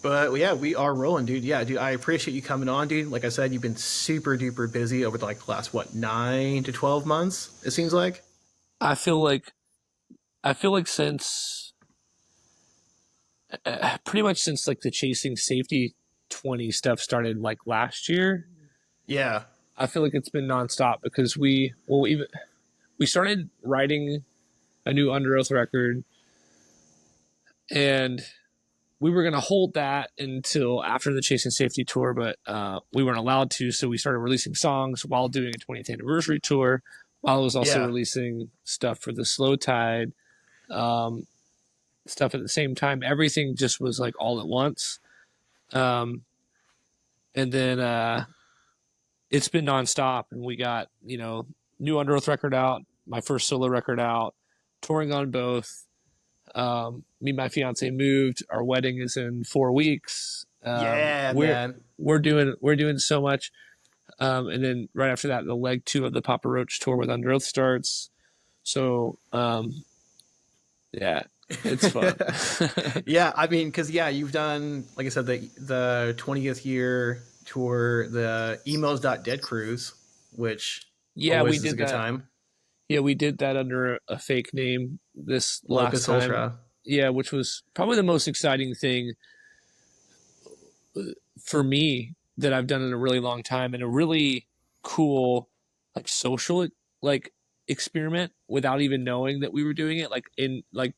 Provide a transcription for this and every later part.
But yeah, we are rolling, dude. Yeah, dude, I appreciate you coming on, dude. Like I said, you've been super duper busy over like the last what 9 to 12 months. It seems like. I feel like since pretty much since like the chasing safety 20 stuff started like last year, Yeah, I feel like it's been nonstop because we started writing a new Under Oath record, and we were going to hold that until after the Chasing Safety tour, but we weren't allowed to, so we started releasing songs while doing a 20th anniversary tour, while I was also yeah, releasing stuff for the Slow Tide stuff at the same time. Everything just was like all at once. Um, and then it's been nonstop, and we got, new Under Oath record out, my first solo record out, touring on both. Me and my fiance moved. Our wedding is in 4 weeks. yeah, man. We're doing so much. And then right after that, the leg 2 of the Papa Roach tour with Under Oath starts. So yeah, it's fun. Yeah, I mean, because yeah, you've done, like I said, the 20th year tour, the Emos.Dead cruise, which Yeah, we always is a did good that. time. Yeah, we did that under a fake name this last Locus time. Ultra. Yeah, which was probably the most exciting thing for me that I've done in a really long time, and a really cool like social like experiment without even knowing that we were doing it. Like in like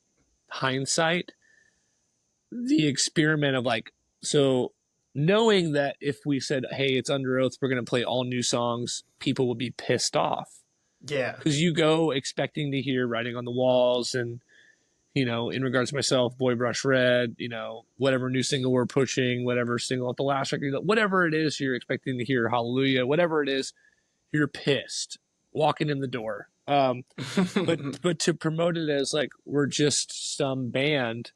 hindsight, the experiment of like, so knowing that if we said, hey, it's Under Oath, we're going to play all new songs, people would be pissed off Yeah, because you go expecting to hear Writing on the Walls and, in regards to myself, Boy Brush Red, whatever new single we're pushing, whatever single at the last record, whatever it is you're expecting to hear, Hallelujah, whatever it is, you're pissed walking in the door. But to promote it as like we're just some band,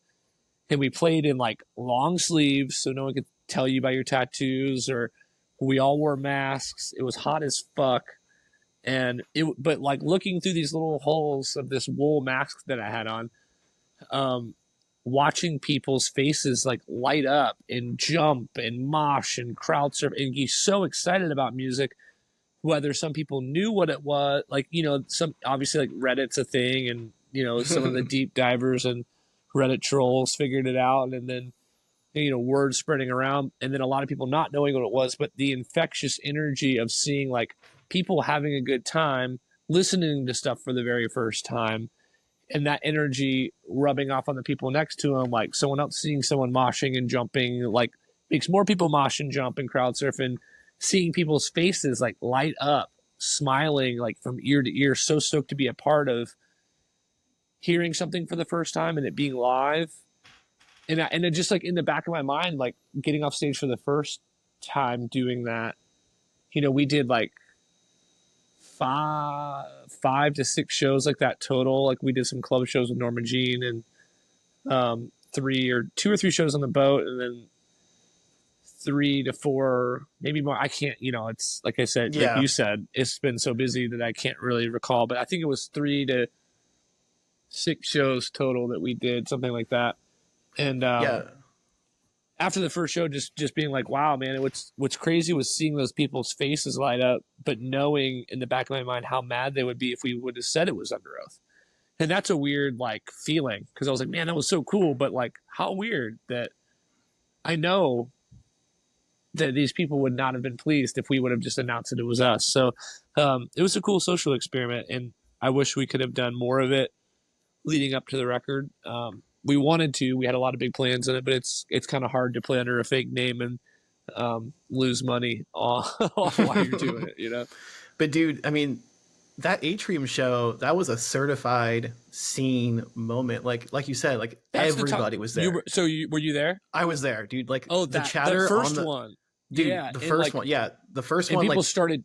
and we played in like long sleeves so no one could tell you about your tattoos, or we all wore masks. It was hot as fuck. But like looking through these little holes of this wool mask that I had on, watching people's faces like light up and jump and mosh and crowd surf and get so excited about music, whether some people knew what it was, like, some obviously like Reddit's a thing, and, some of the deep divers and Reddit trolls figured it out. And then, word spreading around, and then a lot of people not knowing what it was, but the infectious energy of seeing like people having a good time, listening to stuff for the very first time, and that energy rubbing off on the people next to them, like someone else seeing someone moshing and jumping, like makes more people mosh and jump and crowd surf, and seeing people's faces like light up, smiling like from ear to ear, so stoked to be a part of hearing something for the first time and it being live. And it just like in the back of my mind, like getting off stage for the first time doing that, we did like five to six shows like that total. Like we did some club shows with Norma Jean, and two or three shows on the boat, and then 3 to 4, maybe more. I can't, it's like I said, like yeah, you said, it's been so busy that I can't really recall, but I think it was 3 to 6 shows total that we did, something like that. And yeah. after the first show, just being like, wow, man, what's crazy was seeing those people's faces light up, but knowing in the back of my mind how mad they would be if we would have said it was Under Oath. And that's a weird like feeling, because I was like, man, that was so cool, but like how weird that I know that these people would not have been pleased if we would have just announced that it was us. So it was a cool social experiment, and I wish we could have done more of it leading up to the record. We wanted to. We had a lot of big plans in it, but it's kind of hard to play under a fake name and lose money while you're doing it. But dude, I mean, that Atrium show, that was a certified scene moment. Like you said, like That's everybody was there. Were you there? I was there, dude. Like Oh, the the chatter first on the one. dude, Yeah, the and first like, one. Yeah, the first and one. people Like, started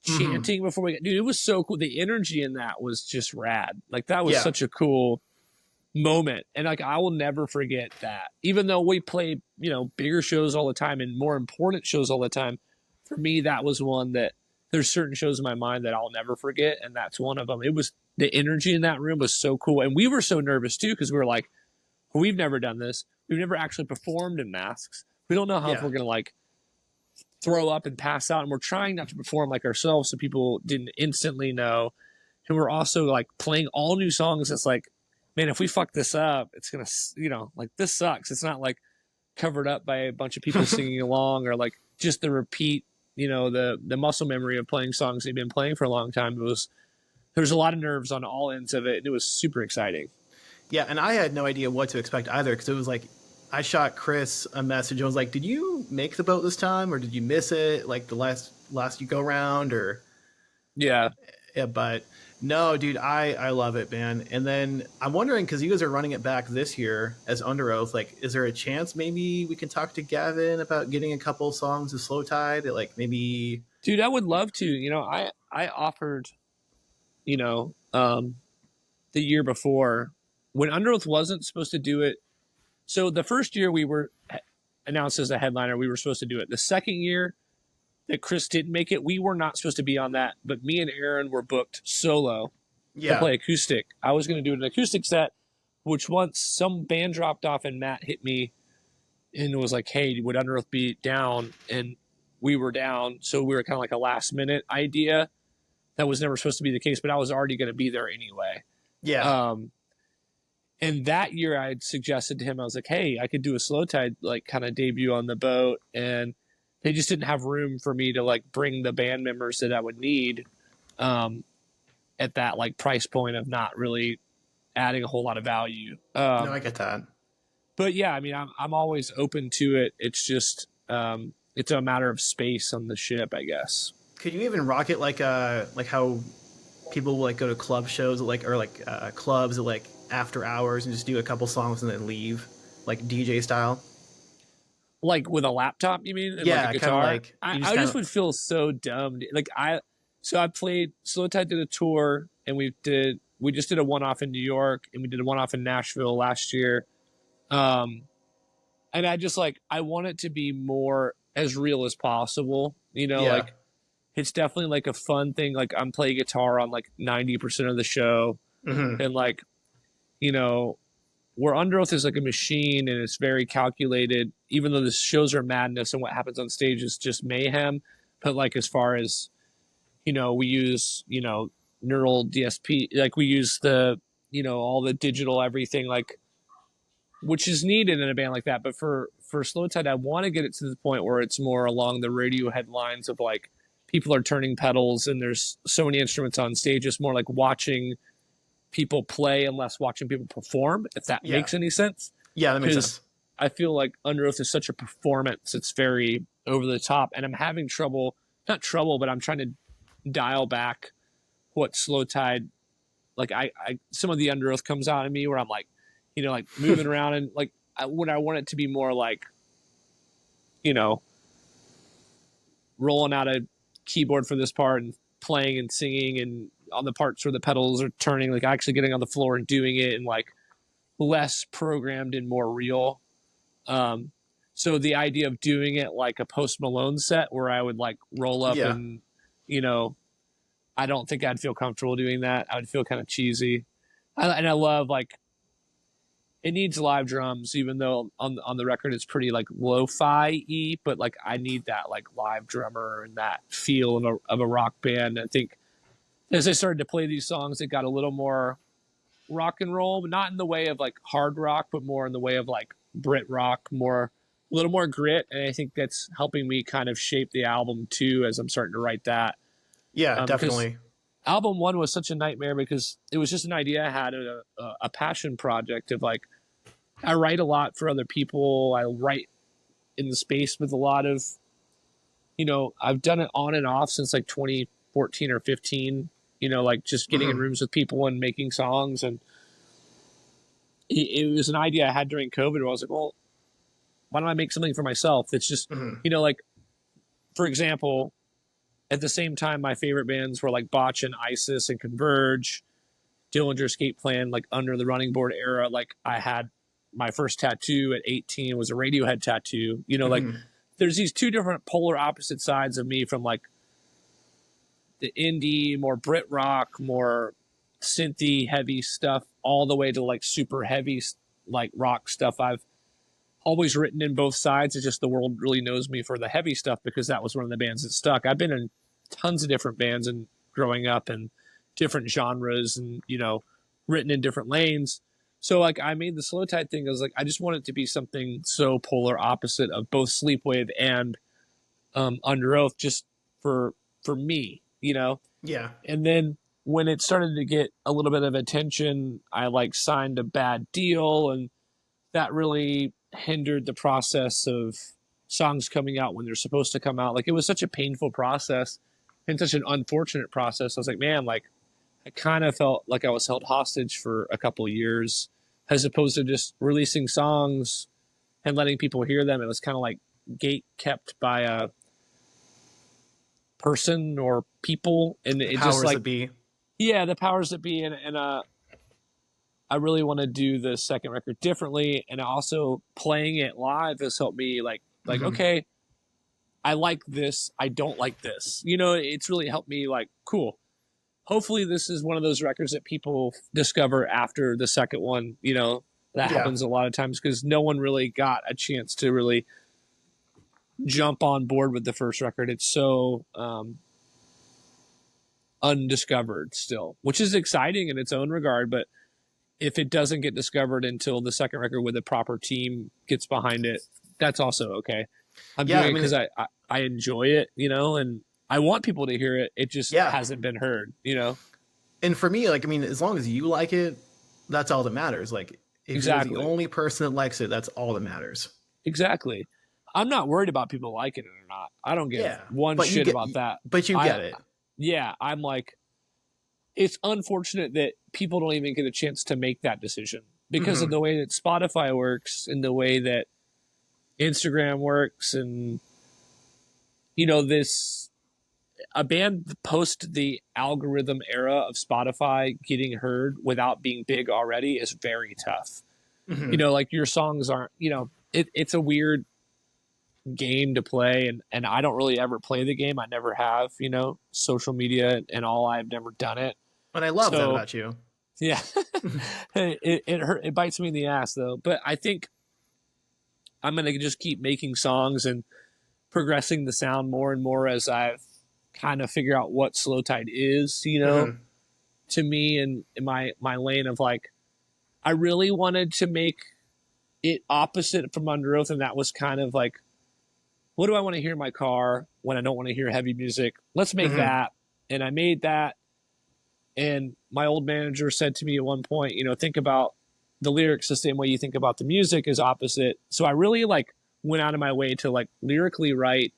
mhm. chanting before we got. Dude, it was so cool. The energy in that was just rad. Like that was Yeah, such a cool moment, and like I will never forget that. Even though we play, bigger shows all the time and more important shows all the time, for me that was one that there's certain shows in my mind that I'll never forget, and that's one of them. It was the energy in that room was so cool, and we were so nervous too because we were like, we've never done this. we've never actually performed in masks. We don't know how if Yeah. we're gonna like throw up and pass out, and we're trying not to perform like ourselves so people didn't instantly know. And we're also like playing all new songs. It's like, man, if we fuck this up, it's gonna, like this sucks. It's not like covered up by a bunch of people singing along or like just the repeat, the muscle memory of playing songs they've been playing for a long time. There was a lot of nerves on all ends of it, and it was super exciting. Yeah, and I had no idea what to expect either, because it was like I shot Chris a message and was like, "Did you make the boat this time, or did you miss it? Like the last you go round, or?" Yeah. Yeah, but no, dude, I love it, man. And then I'm wondering, because you guys are running it back this year as Underoath, like, is there a chance maybe we can talk to Gavin about getting a couple songs of Slow Tide? Like maybe, Dude, I would love to. I offered, the year before when Underoath wasn't supposed to do it. So the first year we were announced as a headliner, we were supposed to do it. The second year that Chris didn't make it, we were not supposed to be on that, but me and Aaron were booked solo to yeah, play acoustic. I was going to do an acoustic set, which once some band dropped off and Matt hit me and was like, "Hey, would Underoath be down?" And we were down, so we were kind of like a last minute idea. That was never supposed to be the case, but I was already going to be there anyway. yeah, And that year I had suggested to him, I was like, "Hey, I could do a Slow Tide like kind of debut on the boat," and they just didn't have room for me to like bring the band members that I would need at that like price point of not really adding a whole lot of value. no, I get that. But yeah, I mean, I'm always open to it. It's just it's a matter of space on the ship, I guess. Could you even rock it like how people will like go to club shows or clubs at like after hours and just do a couple songs and then leave, like DJ style? Like with a laptop, you mean, and like Yeah, a kind of guitar? like you I kind just of. would feel so dumb. So I played Slow Tide did a tour, and we just did a one off in New York, and we did a one off in Nashville last year. Um, and I just like I want it to be more as real as possible. Yeah. Like it's definitely like a fun thing. Like I'm playing guitar on like 90% of the show, Hmm. and like you know where Underoath is like a machine and it's very calculated, even though the shows are madness and what happens on stage is just mayhem. But like as far as, we use, neural DSP, like we use the, all the digital everything, like which is needed in a band like that. But for Slow Tide, I want to get it to the point where it's more along the radio headlines of like people are turning pedals and there's so many instruments on stage. It's more like watching people play and less watching people perform, if that Yeah. makes any sense. Yeah, that makes Because sense. I feel like Underoath is such a performance. It's very over the top. And I'm having trouble, not trouble, but I'm trying to dial back what Slow Tide, like some of the Underoath comes out of me where I'm like, like moving around and like, I want it to be more like, you know, rolling out a keyboard for this part and playing and singing and on the parts where the pedals are turning, like actually getting on the floor and doing it and like less programmed and more real. Um, so the idea of doing it like a Post Malone set where I would like roll up Yeah. and, you know, I don't think I'd feel comfortable doing that. I would feel kind of cheesy. And I love like it needs live drums, even though on the record it's pretty like lo-fi y, but like I need that like live drummer and that feel of a rock band. I think as I started to play these songs, it got a little more rock and roll, but not in the way of like hard rock, but more in the way of like Brit rock, a little more grit. And I think that's helping me kind of shape the album too as I'm starting to write that. Yeah, Because definitely. album one was such a nightmare because it was just an idea I had, a passion project of like, I write a lot for other people. I write in the space with a lot of, I've done it on and off since like 2014 or 15, like just getting in Hmm. rooms with people and making songs. And it was an idea I had during COVID where I was like, well, why don't I make something for myself? That's just, Hmm. like, for example, at the same time, my favorite bands were like Botch and Isis and Converge, Dillinger Escape Plan, like under the Running Board era. Like I had my first tattoo at 18 was a Radiohead tattoo. Like Hmm. there's these two different polar opposite sides of me from like the indie, more Brit rock, more synthy heavy stuff, all the way to like super heavy like rock stuff. always written in both sides. It's just the world really knows me for the heavy stuff because that was one of the bands that stuck. I've been in tons of different bands and growing up and different genres and, you know, written in different lanes. So like I made the Slow Tide thing. I was like, I just want it to be something so polar opposite of both Sleepwave and Under Oath, just for me, you know. Yeah. And then when it started to get a little bit of attention, I like signed a bad deal, and that really hindered the process of songs coming out when they're supposed to come out. Like it was such a painful process and such an unfortunate process. I was like, man, like I kind of felt like I was held hostage for a couple of years as opposed to just releasing songs and letting people hear them. It was kind of like gate kept by a person or people, and The it just powers like, that be. yeah, the powers that be. And I really want to do the second record differently, and also playing it live has helped me like Hmm. okay, I like this, I don't like this. You know, it's really helped me like cool. Hopefully, this is one of those records that people discover after the second one. You know, that Yeah. happens a lot of times because no one really got a chance to really jump on board with the first record. It's so undiscovered still, which is exciting in its own regard, but if it doesn't get discovered until the second record with a proper team gets behind it, that's also okay. I'm Yeah. doing I it mean, because I enjoy it, you know, and I want people to hear it. It just yeah. hasn't been heard, you know. And for me, like, I mean, as long as you like it, that's all that matters. Like, if you're the Exactly, only person that likes it, that's all that matters. exactly. I'm not worried about people liking it or not. I don't give Yeah. one But you shit get, about that. but you I get it. Yeah, I'm like, it's unfortunate that people don't even get a chance to make that decision because of Hmm. the way that Spotify works and the way that Instagram works, and you know, this a band post the algorithm era of Spotify getting heard without being big already is very tough. You Hmm. know, like your songs aren't, you know, it's a weird game to play, and I don't really ever play the game. I never have, you know, social media and all. I've never done it. And I love that So about you. yeah, it hurt. It bites me in the ass though. But I think I'm gonna just keep making songs and progressing the sound more and more as I've kind of figure out what Slow Tide is, you know, Hmm. to me, and in my lane of like I really wanted to make it opposite from Under Oath, and that was kind of like, what do I want to hear in my car when I don't want to hear heavy music? Let's make Hmm. that. And I made that. And my old manager said to me at one point, you know, think about the lyrics the same way you think about the music is opposite. So I really like went out of my way to like lyrically write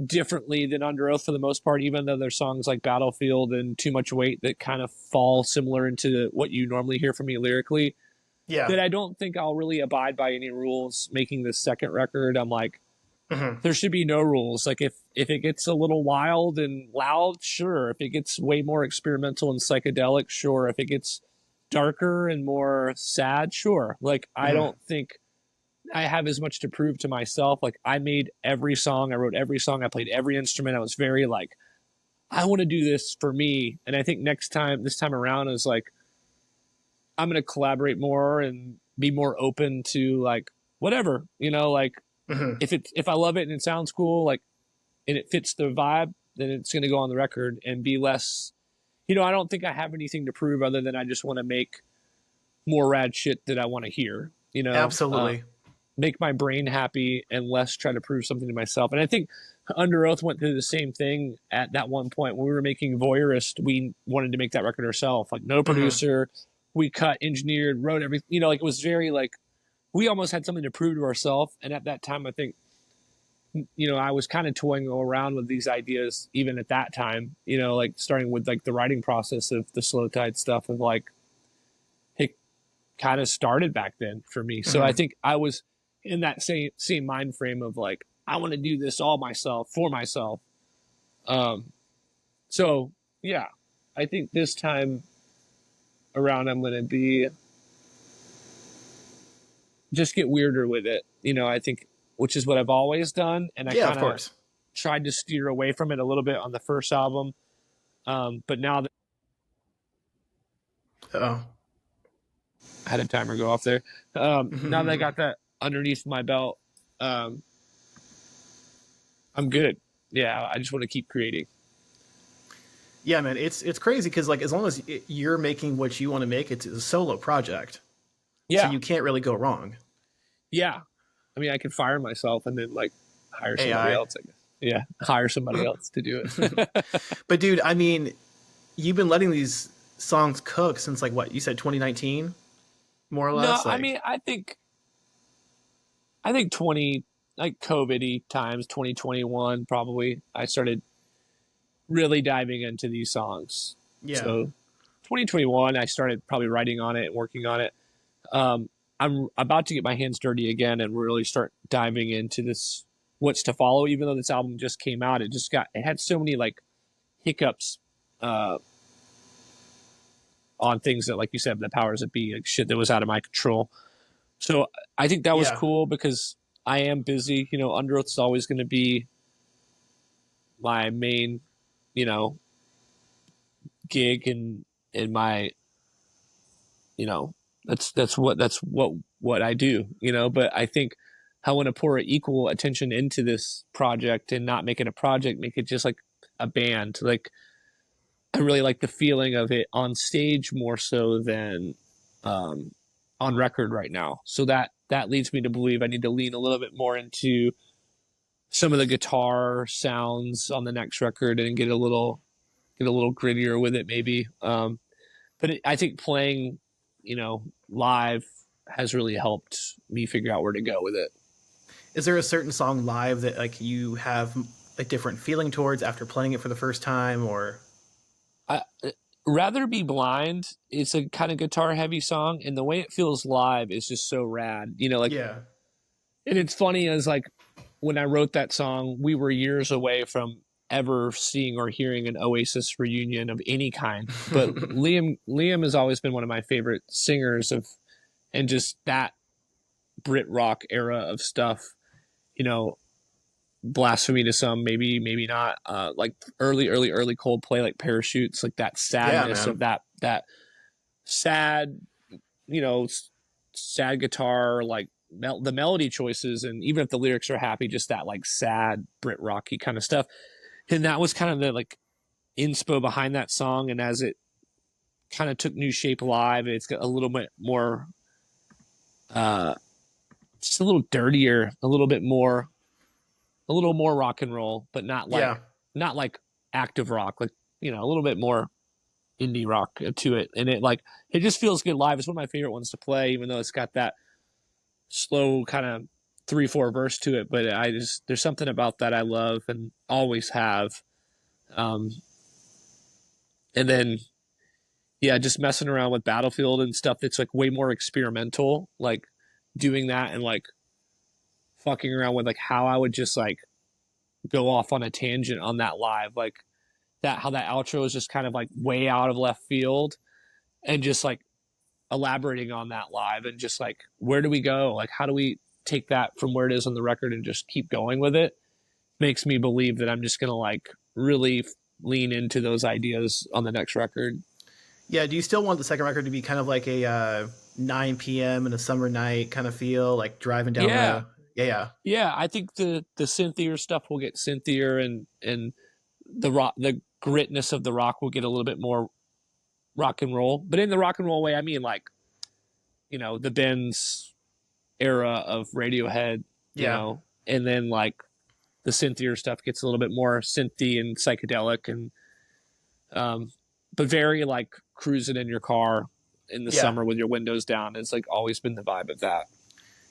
differently than Under Oath for the most part, even though there's songs like Battlefield and Too Much Weight that kind of fall similar into what you normally hear from me lyrically. Yeah. That I don't think I'll really abide by any rules making this second record. I'm like, Hmm. there should be no rules. Like if it gets a little wild and loud, sure. If it gets way more experimental and psychedelic, sure. If it gets darker and more sad, sure. Like I Hmm. don't think I have as much to prove to myself. Like I made every song, I wrote every song, I played every instrument. I was very like, I want to do this for me. And I think this time around is like, I'm going to collaborate more and be more open to like whatever, you know, like Hmm. if I love it and it sounds cool, like, and it fits the vibe, then it's going to go on the record and be less, you know, I don't think I have anything to prove other than I just want to make more rad shit that I want to hear, you know, Absolutely. make my brain happy and less try to prove something to myself. And I think Under Oath went through the same thing at that one point when we were making Voyeurist. We wanted to make that record ourselves, like no Hmm. producer. We cut, engineered, wrote everything. You know, like it was very like we almost had something to prove to ourselves. And at that time, I think you know I was kind of toying around with these ideas even at that time. You know, like starting with like the writing process of the Slow Tide stuff, of like it kind of started back then for me. So I Hmm. think I was in that same mind frame of like I want to do this all myself for myself. Um, so yeah, I think this time around I'm going to be just get weirder with it. You know, I think which is what I've always done, and I Yeah, of kind of course. tried to steer away from it a little bit on the first album. But now that Oh. I had a timer go off there, now that I got that underneath my belt, um, I'm good. Yeah, I just want to keep creating. Yeah, man, it's crazy because like as long as you're making what you want to make, it's a solo project, so Yeah, you can't really go wrong. yeah. I mean, I could fire myself and then like hire somebody AI. else. I guess. Yeah, hire somebody else to do it. But dude, I mean, you've been letting these songs cook since like what you said 2019, more or No, less. I Like, mean, I think 20 like COVID times 2021 probably I started really diving into these songs. yeah, So 2021 I started probably writing on it and working on it. Um, I'm about to get my hands dirty again and really start diving into this what's to follow. Even though this album just came out, it had so many like hiccups uh, on things that, like you said, the powers that be, like shit that was out of my control. So I think that was yeah. cool because I am busy. Underoath is always going to be my main, you know, gig and in my, you know, that's what I do. But I think I want to pour equal attention into this project and not make it a project, make it just like a band. Like I really like the feeling of it on stage more so than um, on record right now. So that leads me to believe I need to lean a little bit more into some of the guitar sounds on the next record and get a little grittier with it maybe. But I think playing, live has really helped me figure out where to go with it. Is there a certain song live that like you have a different feeling towards after playing it for the first time, or I Rather Be Blind. It's a kind of guitar heavy song, and the way it feels live is just so rad. Like, yeah, and it's funny as like when I wrote that song, we were years away from ever seeing or hearing an Oasis reunion of any kind. But Liam has always been one of my favorite singers of, and just that Brit rock era of stuff. You know, Blasphemy to some, maybe not. Like early Coldplay, like Parachutes, like that yeah, sadness man, of that sad, you know, sad guitar, like the melody choices, and even if the lyrics are happy, just that like sad Brit rocky kind of stuff. And that was kind of the like inspo behind that song. And as it kind of took new shape live, it's got a little bit more, uh, just a little dirtier, a little more rock and roll, but yeah. not like active rock, like a little bit more indie rock to it. And it just feels good live. It's one of my favorite ones to play, even though it's got that slow kind of 3-4 verse to it. But there's something about that I love and always have. Um, and then yeah, just messing around with Battlefield and stuff that's like way more experimental, like doing that and like fucking around with like how I would just like go off on a tangent on that live, like that how that outro is just kind of like way out of left field, and just like elaborating on that live and just like where do we go, like how do we take that from where it is on the record and just keep going with it, makes me believe that I'm just gonna like really lean into those ideas on the next record. Yeah, do you still want the second record to be kind of like a 9 p.m. in a summer night kind of feel, like driving down Yeah, the? Yeah, yeah, yeah, I think the synthier stuff will get synthier, and the gritness of the rock will get a little bit more rock and roll, but in the rock and roll way I mean like the Benz era of Radiohead, yeah, and then like the synthier stuff gets a little bit more synthy and psychedelic, and um, but very like cruising in your car in the yeah. summer with your windows down. It's like always been the vibe of that.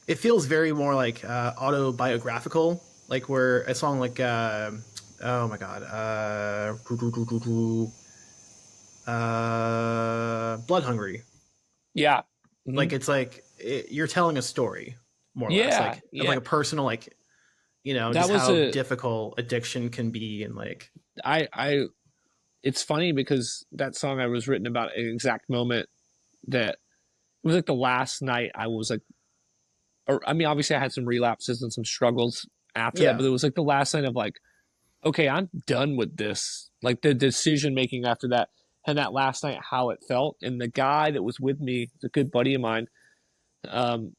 It feels very more like autobiographical, like where a song like oh my god, Blood Hungry. Yeah. Mm-hmm. Like it's like you're telling a story, more or less, Yeah. like of Yeah. like a personal, like That just was how a difficult addiction can be, and like I it's funny because that song I was written about an exact moment that it was like the last night I was like, or I mean, obviously I had some relapses and some struggles after that, yeah, but it was like the last night of like, okay, I'm done with this. Like the decision making after that, and that last night, how it felt. And the guy that was with me, a good buddy of mine, um,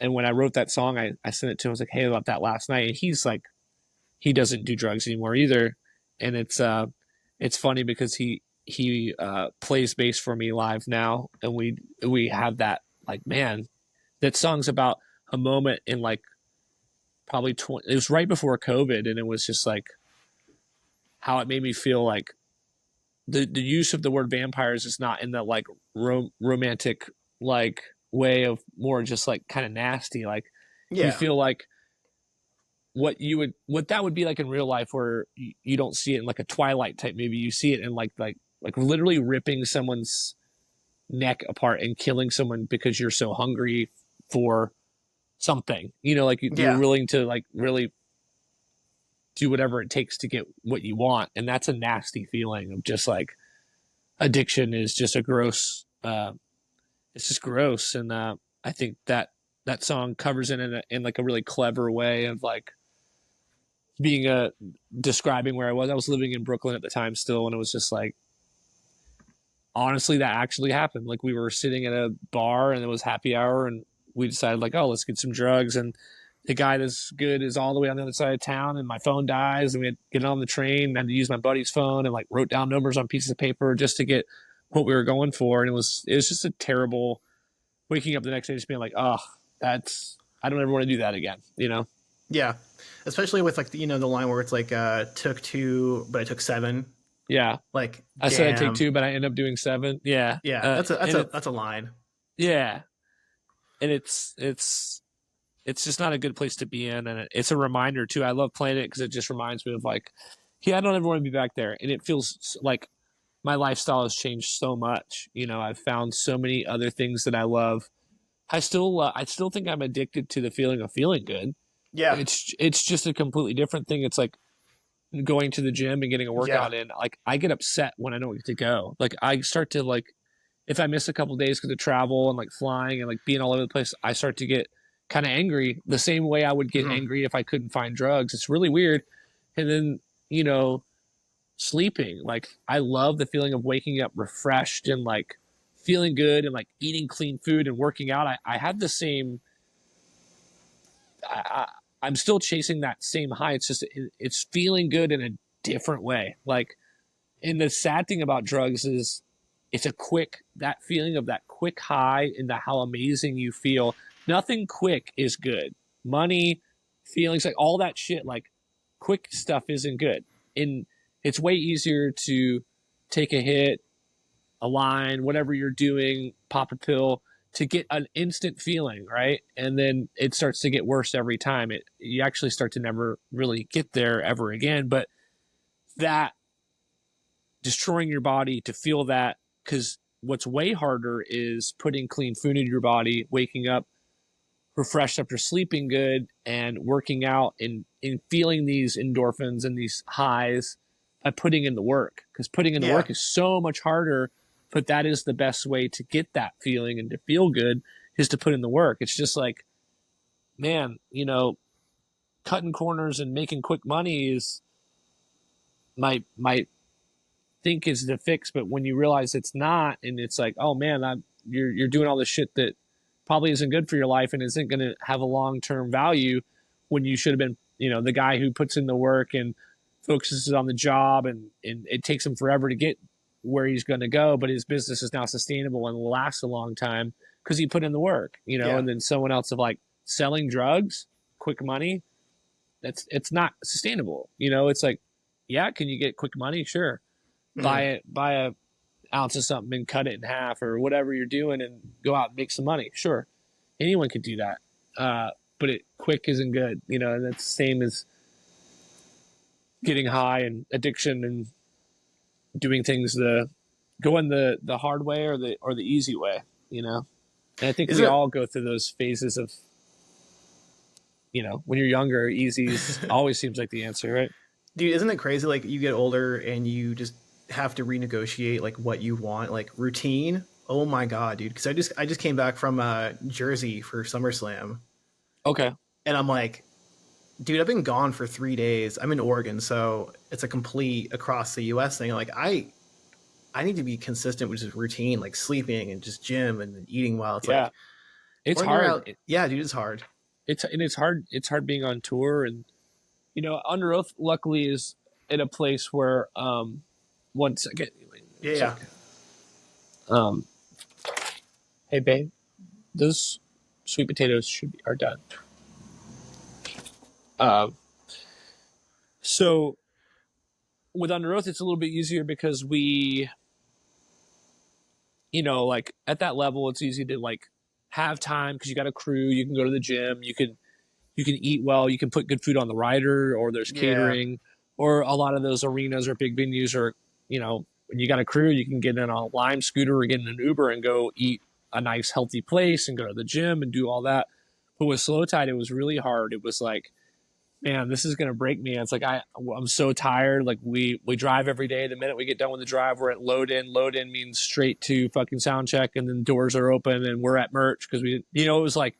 And when I wrote that song, I sent it to him. I was like, hey, about that last night. And he's like, he doesn't do drugs anymore either. And it's funny because he plays bass for me live now, and we have that, like, man, that song's about a moment in like probably 20, it was right before COVID, and it was just like how it made me feel like the use of the word vampires is not in the like romantic like way of more just like kind of nasty. Like you Yeah. feel like what that would be like in real life, where you don't see it in like a Twilight type movie. You see it in like literally ripping someone's neck apart and killing someone because you're so hungry for something. You know, like you're Yeah. willing to like really do whatever it takes to get what you want, and that's a nasty feeling of just like addiction is just a gross. It's just gross, and I think that song covers it in like a really clever way of like being a describing where I was. I was living in Brooklyn at the time still, and it was just like honestly that actually happened. Like we were sitting at a bar and it was happy hour, and we decided like, oh, let's get some drugs. And the guy that's good is all the way on the other side of town, and my phone dies, and we had to get on the train and had to use my buddy's phone and like wrote down numbers on pieces of paper just to get what we were going for. And it was just a terrible waking up the next day just being like, oh, that's I don't ever want to do that again, you know? Yeah. Especially with like the line where it's like took two but I took seven. Yeah. Like I said I'd take damn. two, but I end up doing seven. Yeah. Yeah, that's a that's And a it, that's a line. yeah. And it's just not a good place to be in. And it's a reminder too. I love playing it because it just reminds me of like, yeah, I don't ever want to be back there. And it feels like my lifestyle has changed so much. You know, I've found so many other things that I love. I still think I'm addicted to the feeling of feeling good. Yeah. It's just a completely different thing. It's like going to the gym and getting a Yeah. workout in. Like I get upset when I don't get to go. Like I start to like, if I miss a couple of days because of travel and like flying and like being all over the place, I start to get kind of angry the same way I would get Mhm. angry if I couldn't find drugs. It's really weird. And then, you know, sleeping. Like I love the feeling of waking up refreshed and like feeling good and like eating clean food and working out. I had the same. I'm still chasing that same high. It's just it's feeling good in a different way. Like, and the sad thing about drugs is it's a quick that feeling of that quick high and that how amazing you feel. Nothing quick is good. Money, feelings, like all that shit. Like quick stuff isn't good. And it's way easier to take a hit, a line, whatever you're doing, pop a pill to get an instant feeling, right? And then it starts to get worse every time. You actually start to never really get there ever again. But that destroying your body to feel that, because what's way harder is putting clean food into your body, waking up refreshed after sleeping good and working out and feeling these endorphins and these highs by putting in the work, because putting in the Yeah. work is so much harder, but that is the best way to get that feeling and to feel good is to put in the work. It's just like, man, you know, cutting corners and making quick money is my think is the fix, but when you realize it's not, and it's like, oh man, you're doing all this shit that probably isn't good for your life and isn't going to have a long term value, when you should have been, you know, the guy who puts in the work and focuses on the job, and it takes him forever to get where he's going to go, but his business is now sustainable and will last a long time because he put in the work, you know. Yeah. And then someone else of like selling drugs, quick money, it's not sustainable, you know. It's like, yeah, can you get quick money? Sure, Mhm. buy a ounce of something and cut it in half or whatever you're doing and go out and make some money. Sure, anyone could do that, but it quick isn't good, you know. And that's the same as getting high and addiction and doing things going the hard way or the easy way, you know. And I think we Isn't all go through those phases of, you know, when you're younger, easy it always seems like the answer, right? dude, isn't it crazy like you get older and you just have to renegotiate like what you want, like routine? Oh my god, dude, cuz I just came back from Jersey for SummerSlam Okay. and I'm like, dude, I've been gone for 3 days. I'm in Oregon, so it's a complete across the US thing. Like I need to be consistent with just routine, like sleeping and just gym and eating well. It's Yeah. like it's Or they're hard. out. Yeah, dude, it's hard. It's hard. It's hard being on tour, and Under Oath luckily is in a place where 1 second. Wait Yeah, one yeah. second. Um, hey babe, those sweet potatoes are done. Um, so with Under Oath, it's a little bit easier because we, like at that level, it's easy to like have time because you got a crew. You can go to the gym. You can eat well. You can put good food on the rider, or there's Yeah. catering, or a lot of those arenas or big venues are, when you got a crew, you can get in a Lime scooter or get in an Uber and go eat a nice healthy place and go to the gym and do all that. But with Slow Tide, it was really hard. It was like, man, this is gonna break me. It's like I'm so tired. Like we drive every day. The minute we get done with the drive, we're at load in. Load in means straight to fucking sound check, and then doors are open and we're at merch because it was like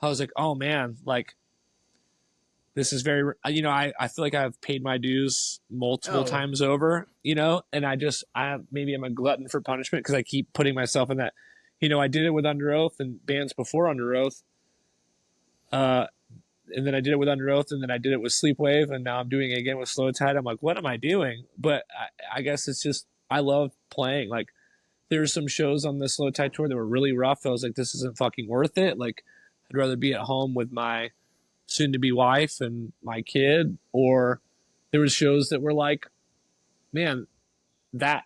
I was like, oh man, like this is very, I feel like I've paid my dues multiple Oh, times over, and maybe I'm a glutton for punishment because I keep putting myself in that. I did it with Under Oath and bands before Under Oath. And then I did it with Under Oath, and then I did it with Sleepwave, and now I'm doing it again with Slow Tide. I'm like, what am I doing? But I guess it's just, I love playing. Like, there's some shows on the Slow Tide tour that were really rough. I was like, this isn't fucking worth it. Like, I'd rather be at home with my soon to be wife and my kid. Or there was shows that were like, man, that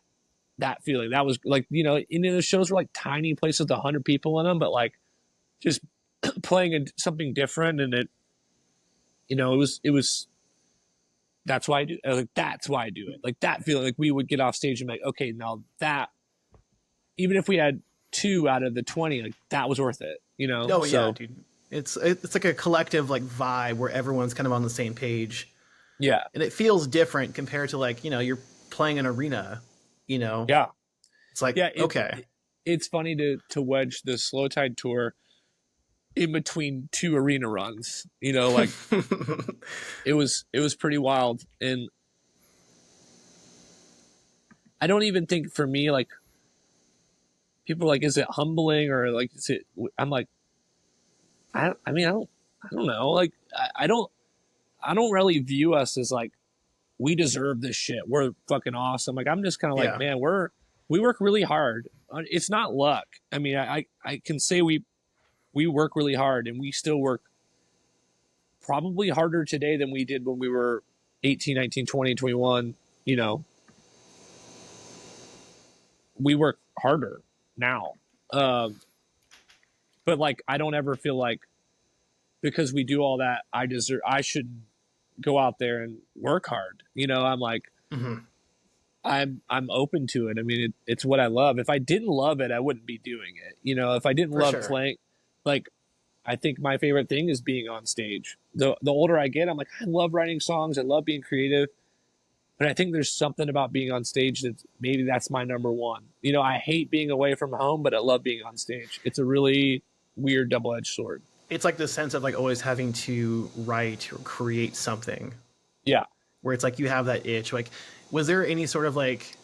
feeling, that was like, the shows were like tiny places with 100 people in them, but like just playing something different. And it was that's why I do, like, that's why I do it. Like that feeling, like we would get off stage and be like, okay, now that, even if we had 2 out of the 20, like that was worth it, oh yeah, so dude. It's like a collective like vibe where everyone's kind of on the same page, yeah. and it feels different compared to like you're playing an arena. Yeah. It's like Yeah, okay. it's funny to wedge the Slow Tide tour in between 2 arena runs. Like it was pretty wild. And I don't even think, for me, like, people are like, is it humbling, or like, is it, I'm like, I mean, I don't know. Like, I don't really view us as like, we deserve this shit, we're fucking awesome. Like, I'm just kind of like, Yeah, man, we work really hard. It's not luck. I mean, I can say we work really hard, and we still work probably harder today than we did when we were 18, 19, 20, 21. We work harder now. Um, but like, I don't ever feel like because we do all that, I should go out there and work hard. I'm like, hmm, I'm open to it. I mean, it's what I love. If I didn't love it, I wouldn't be doing it. If I didn't for love sure. playing, like, I think my favorite thing is being on stage. The older I get, I'm like, I love writing songs. I love being creative. But I think there's something about being on stage that maybe that's my number one. I hate being away from home, but I love being on stage. It's a really weird double-edged sword. It's like the sense of like always having to write or create something, Yeah. where it's like you have that itch. Like, was there any sort of like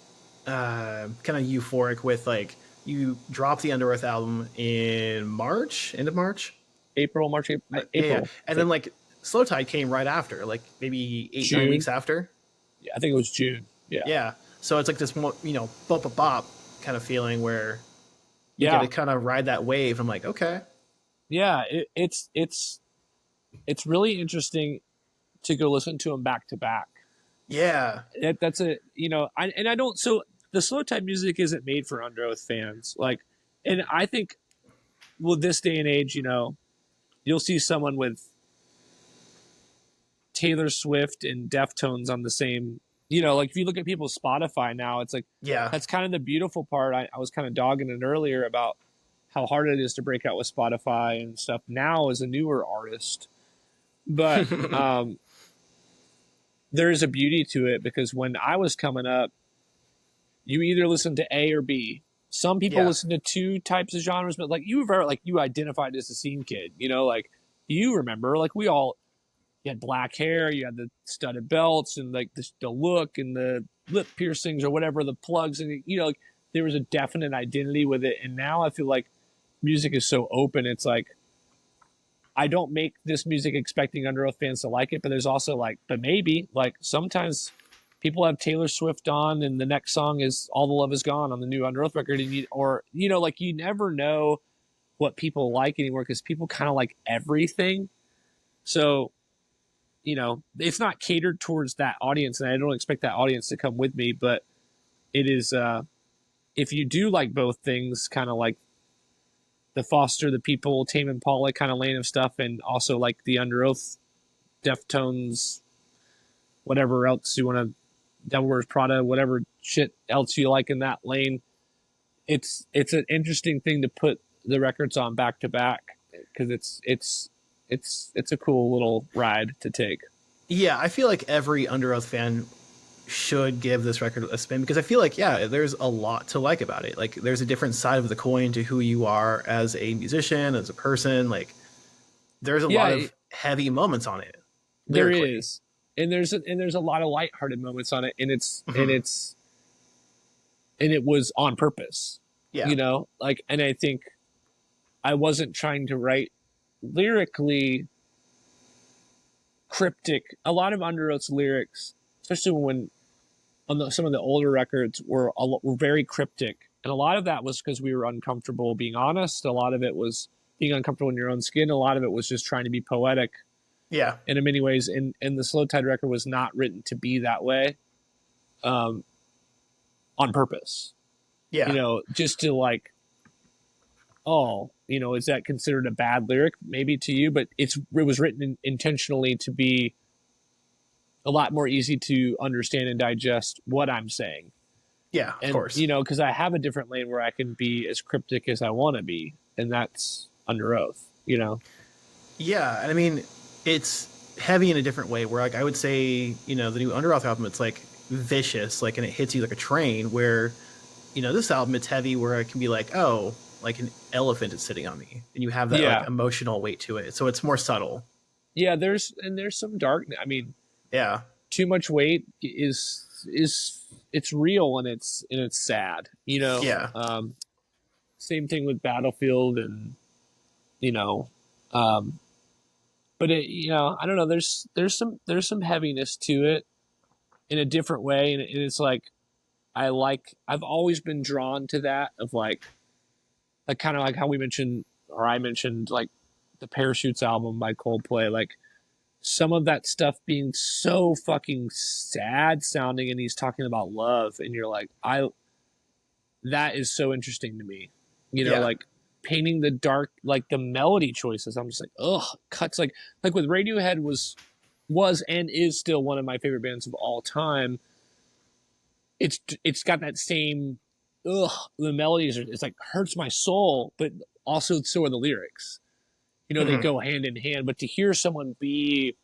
kind of euphoric with like you dropped the Underearth album in March, end of March? April, March, April, Yeah, yeah. April, I And then think. like Slow Tide came right after, like maybe 8 9 weeks June. after. Yeah, I think it was June. Yeah. Yeah, so it's like this bop bop bop kind of feeling where you get Yeah. to kind of ride that wave. I'm like, okay, Yeah. It's really interesting to go listen to them back to back. yeah, That's a, I don't, so the Slow Tide music isn't made for Under Oath fans. Like, and I think, well, this day and age, you'll see someone with Taylor Swift and Deftones on the same, like if you look at people's Spotify now, it's like, yeah. that's kind of the beautiful part. I was kind of dogging it earlier about how hard it is to break out with Spotify and stuff now as a newer artist. But there is a beauty to it because when I was coming up, you either listen to A or B. Some people Yeah, listen to 2 types of genres, but like you identified as a scene kid, like you remember, like we all, you had black hair, you had the studded belts and like the look and the lip piercings or whatever, the plugs, and like there was a definite identity with it. And now I feel like music is so open. It's like I don't make this music expecting Underoath fans to like it, but there's also like, but maybe like sometimes people have Taylor Swift on, and the next song is "All the Love Is Gone" on the new Underoath record, and or like you never know what people like anymore because people kind of like everything. So it's not catered towards that audience, and I don't expect that audience to come with me, but it is. If you do like both things, kind of like the Foster the People, Tame Impala kind of lane of stuff, and also like the Underoath, Deftones, whatever else you want to, Devil Wears Prada, whatever shit else you like in that lane. It's an interesting thing to put the records on back to back because it's a cool little ride to take. Yeah, I feel like every Underoath fan should give this record a spin because I feel like, yeah, there's a lot to like about it. Like, there's a different side of the coin to who you are as a musician, as a person. Like, there's a lot Yeah, of heavy moments on it there lyrically. is, and there's a lot of lighthearted moments on it, and Mm-hmm. it was on purpose, Yeah, like, and I think I wasn't trying to write lyrically cryptic. A lot of Underoath's lyrics, especially when on some of the older records, were very cryptic, and a lot of that was because we were uncomfortable being honest. A lot of it was being uncomfortable in your own skin. A lot of it was just trying to be poetic. yeah, And in many ways, and the Slow Tide record was not written to be that way, um, on purpose. yeah, Just to like, oh, is that considered a bad lyric? Maybe to you, but it was written intentionally to be a lot more easy to understand and digest what I'm saying. yeah. Of And course. because I have a different lane where I can be as cryptic as I want to be, and that's Under Oath. Yeah, and I mean, it's heavy in a different way. Where, like, I would say, the new Underoath album, it's like vicious, like, and it hits you like a train. Where, this album, it's heavy, where it can be like, oh, like an elephant is sitting on me, and you have that like Yeah, emotional weight to it. So it's more subtle. yeah. There's some dark. I mean, Yeah, too much weight is it's real, and it's sad. yeah, Same thing with Battlefield, and you know, um, but I don't know. There's some heaviness to it in a different way, and it's like I've always been drawn to that of like kind of like how we mentioned or I mentioned like the Parachutes album by Coldplay, like some of that stuff being so fucking sad sounding, and he's talking about love, and you're like, that is so interesting to me. yeah, Like painting the dark, like the melody choices. I'm just like, ugh, cuts like with Radiohead was and is still one of my favorite bands of all time. It's got that same ugh. The melodies it's like hurts my soul, but also so are the lyrics. They hmm go hand in hand. But to hear someone be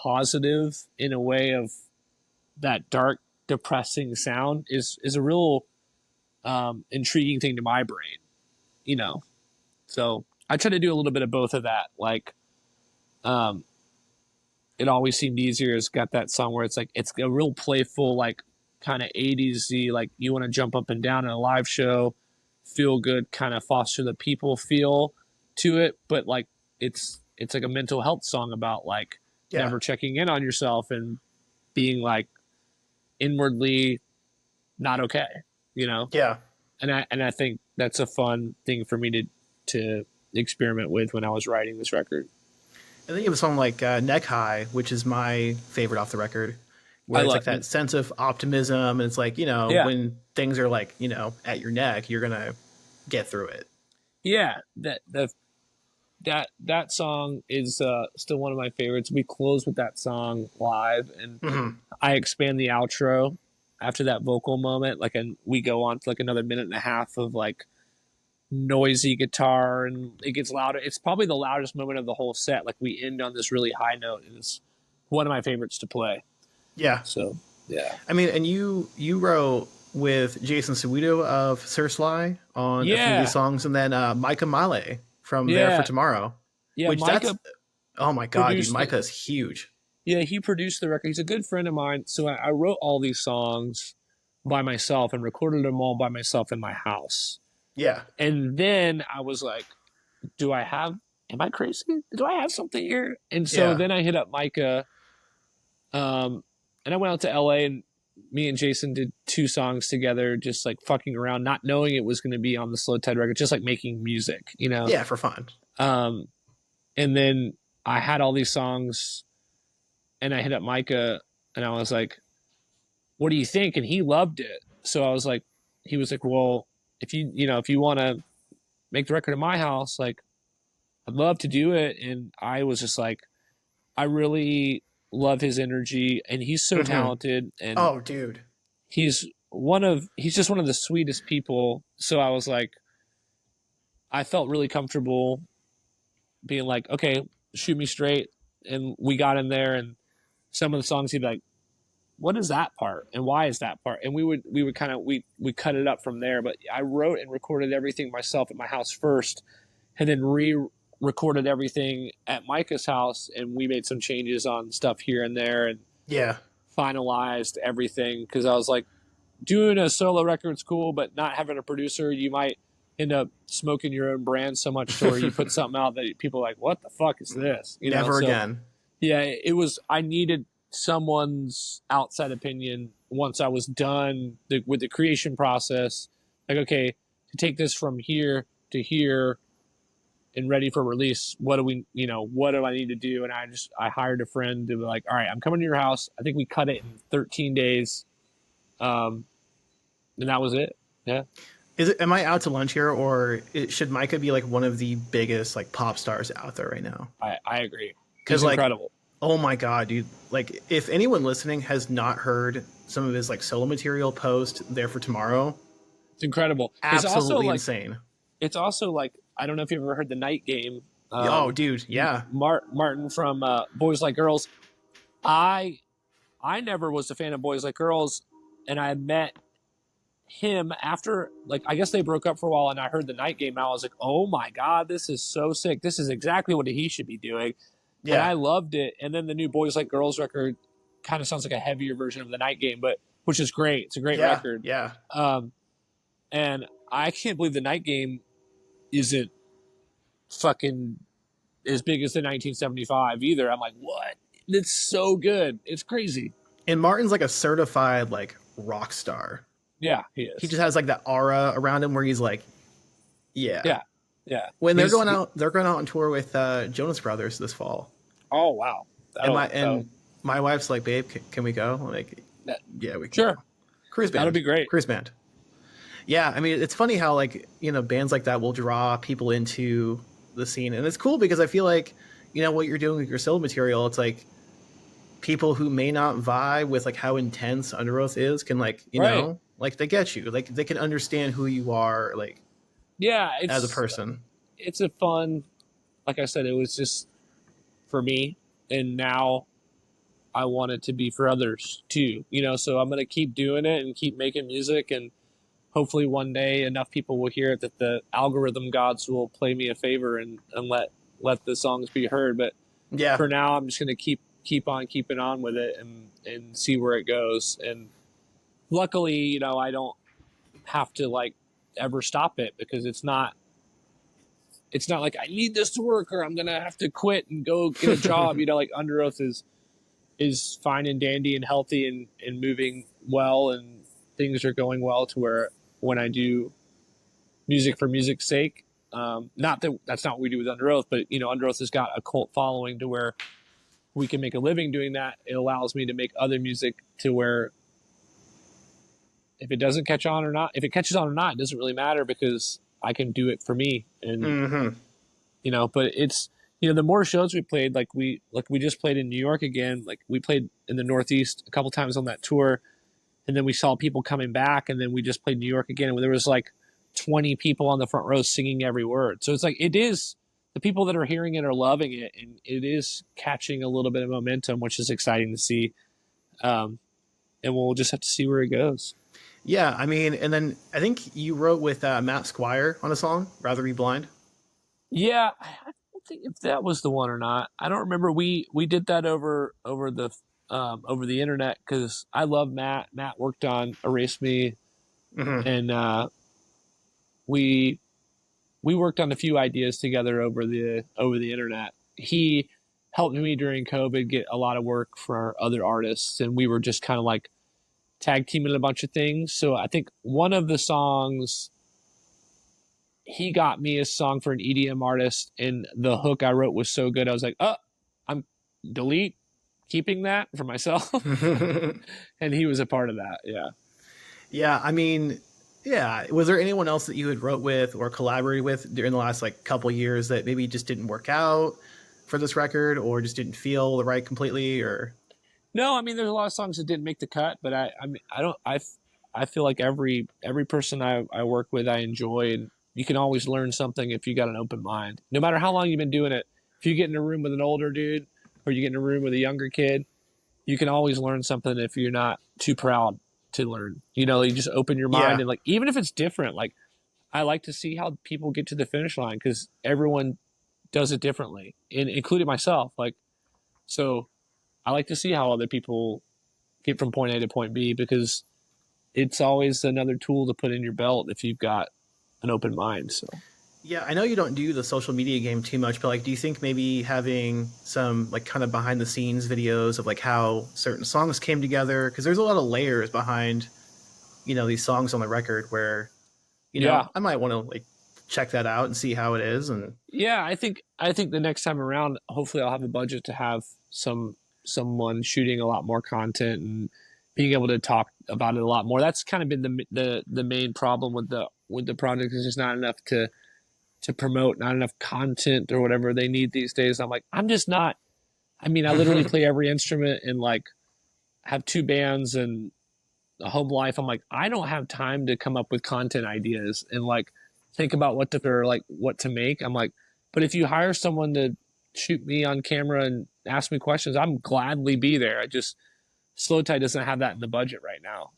positive in a way of that dark, depressing sound is a real intriguing thing to my brain. You know, so I try to do a little bit of both of that. Like, um, it always seemed easier. It's got that song where it's like it's a real playful, like kind of 80s-y, like you want to jump up and down in a live show, feel good, kind of foster the people feel to it, but like it's like a mental health song about like yeah, never checking in on yourself and being like inwardly not okay, you know. yeah. And I think that's a fun thing for me to experiment with when I was writing this record. I think it was something like Neck High, which is my favorite off the record, I where it's love like that sense of optimism, and it's like, yeah. when things are like, at your neck, you're gonna get through it. Yeah, that song is still one of my favorites. We close with that song live, and Hmm. I expand the outro after that vocal moment, like, and we go on for like another minute and a half of like noisy guitar, and it gets louder. It's probably the loudest moment of the whole set. Like we end on this really high note, and it's one of my favorites to play. Yeah, So yeah, I mean, and you wrote with Jason Seguido of Sir Sly on a few of these yeah, songs, and then Micah Male from There for yeah, Tomorrow, yeah. which that's, Micah oh my god, dude, produced the Micah's huge. Yeah, he produced the record. He's a good friend of mine. So I wrote all these songs by myself and recorded them all by myself in my house. Yeah. And then I was like, am I crazy? Do I have something here? And so Yeah. then I hit up Micah, and I went out to LA, and me and Jason did 2 songs together, just like fucking around, not knowing it was going to be on the Slow Tide record, just like making music, you know? Yeah, for fun. Um, and then I had all these songs, and I hit up Micah, and I was like, what do you think? And he loved it. So I was like, he was like, well, if you want to make the record in my house, like, I'd love to do it. And I was just like, I really love his energy, and he's so Hmm. talented, and Oh, dude. he's just one of the sweetest people. So I was like, I felt really comfortable being like, okay, shoot me straight. And we got in there, and some of the songs he'd be like, what is that part and why is that part? And we would kind of we cut it up from there. But I wrote and recorded everything myself at my house first, and then recorded everything at Micah's house, and we made some changes on stuff here and there, and Yeah. finalized everything, because I was like, doing a solo record's cool, but not having a producer, you might end up smoking your own brand so much to where you put something out that people are like, what the fuck is this? You know, Never so again. yeah, it was, I needed someone's outside opinion once I was done with the creation process. Like, okay, to take this from here to here and ready for release, what do we, what do I need to do? And I hired a friend to be like, all right, I'm coming to your house. I think we cut it in 13 days. Um, and that was it. Yeah, Am I out to lunch here, or should Micah be like one of the biggest like pop stars out there right now? I agree. Because He's like, incredible. oh my god, dude! Like, if anyone listening has not heard some of his like solo material post there for tomorrow, It's incredible. absolutely insane. It's also like, I don't know if you've ever heard the Night Game. Oh, dude, yeah, Martin from Boys Like Girls. I I never was a fan of Boys Like Girls, and I met him after, like, I guess they broke up for a while, and I heard the Night Game. And I was like, oh my god, this is so sick. This is exactly what he should be doing, and yeah, I loved it. And then the new Boys Like Girls record kind of sounds like a heavier version of the Night Game, but which is great. It's a great yeah, record. yeah. Um, and I can't believe the Night Game isn't fucking as big as the 1975 either. I'm like, what? It's so good. It's crazy. And Martin's like a certified like rock star. Yeah, he He is. just has like that aura around him where he's like, yeah. Yeah, yeah. When they're going out on tour with Jonas Brothers this fall. Oh wow. And my wife's like, babe, can we go? I'm like, yeah, we can. Sure. Go. Cruise band. That'll be great. Cruise band. Yeah, I mean, it's funny how like bands like that will draw people into the scene, and it's cool because I feel like what you're doing with your solo material. It's like people who may not vibe with like how intense Underoath is can like Right. like they get you, like they can understand who you are like Yeah, as a person. it's a fun. Like I said, it was just for me, and now I want it to be for others too. So I'm gonna keep doing it and keep making music, and hopefully one day enough people will hear it that the algorithm gods will play me a favor and let the songs be heard. But Yeah, for now, I'm just gonna keep on keeping on with it and see where it goes. And luckily, I don't have to like ever stop it, because it's not like I need this to work or I'm gonna have to quit and go get a job. Like Underoath is fine and dandy and healthy and moving well, and things are going well to where when I do music for music's sake, not that that's not what we do with Underoath, but Underoath has got a cult following to where we can make a living doing that. It allows me to make other music to where if it doesn't catch on or not, if it catches on or not, it doesn't really matter, because I can do it for me. And but it's the more shows we played, like we just played in New York again, like we played in the Northeast a couple times on that tour, and then we saw people coming back, and then we just played New York again, and there was like 20 people on the front row singing every word. So it's like, it is, the people that are hearing it are loving it, and it is catching a little bit of momentum, which is exciting to see. And we'll just have to see where it goes. yeah. I mean, and then I think you wrote with Matt Squire on a song, "Rather Be Blind." Yeah, I don't think if that was the one or not. I don't remember. We did that over the internet, because I love Matt. Matt worked on Erase Me, Mm-hmm. and we worked on a few ideas together over the internet. He helped me during COVID get a lot of work for other artists, and we were just kind of like tag teaming a bunch of things. So I think one of the songs, he got me a song for an EDM artist, and the hook I wrote was so good. I was like, oh, I'm delete keeping that for myself. And he was a part of that. Yeah. Yeah, I mean, yeah. Was there anyone else that you had wrote with or collaborated with during the last like couple years that maybe just didn't work out for this record, or just didn't feel right completely, or? No, I mean, there's a lot of songs that didn't make the cut, but I mean, I feel like every person I work with, I enjoy, and you can always learn something if you got an open mind. No matter how long you've been doing it, if you get in a room with an older dude or you get in a room with a younger kid, you can always learn something if you're not too proud to learn. You know, you just open your mind Yeah, and like, even if it's different, like I like to see how people get to the finish line because everyone does it differently, including myself. Like, so I like to see how other people get from point A to point B because it's always another tool to put in your belt if you've got an open mind. So yeah. I know you don't do the social media game too much, but like, do you think maybe having some like kind of behind the scenes videos of like how certain songs came together? Because there's a lot of layers behind these songs on the record where yeah, I might want to like check that out and see how it is. And yeah, I think the next time around, hopefully, I'll have a budget to have someone shooting a lot more content and being able to talk about it a lot more. That's kind of been the main problem with the project is just not enough to promote, not enough content or whatever they need these days. I'm like, I'm just not. I mean, I literally play every instrument and like have two bands and a home life. I'm like, I don't have time to come up with content ideas and like think about what to or like what to make. I'm like, but if you hire someone to shoot me on camera and ask me questions, I'm gladly be there. I just Slow Tie doesn't have that in the budget right now.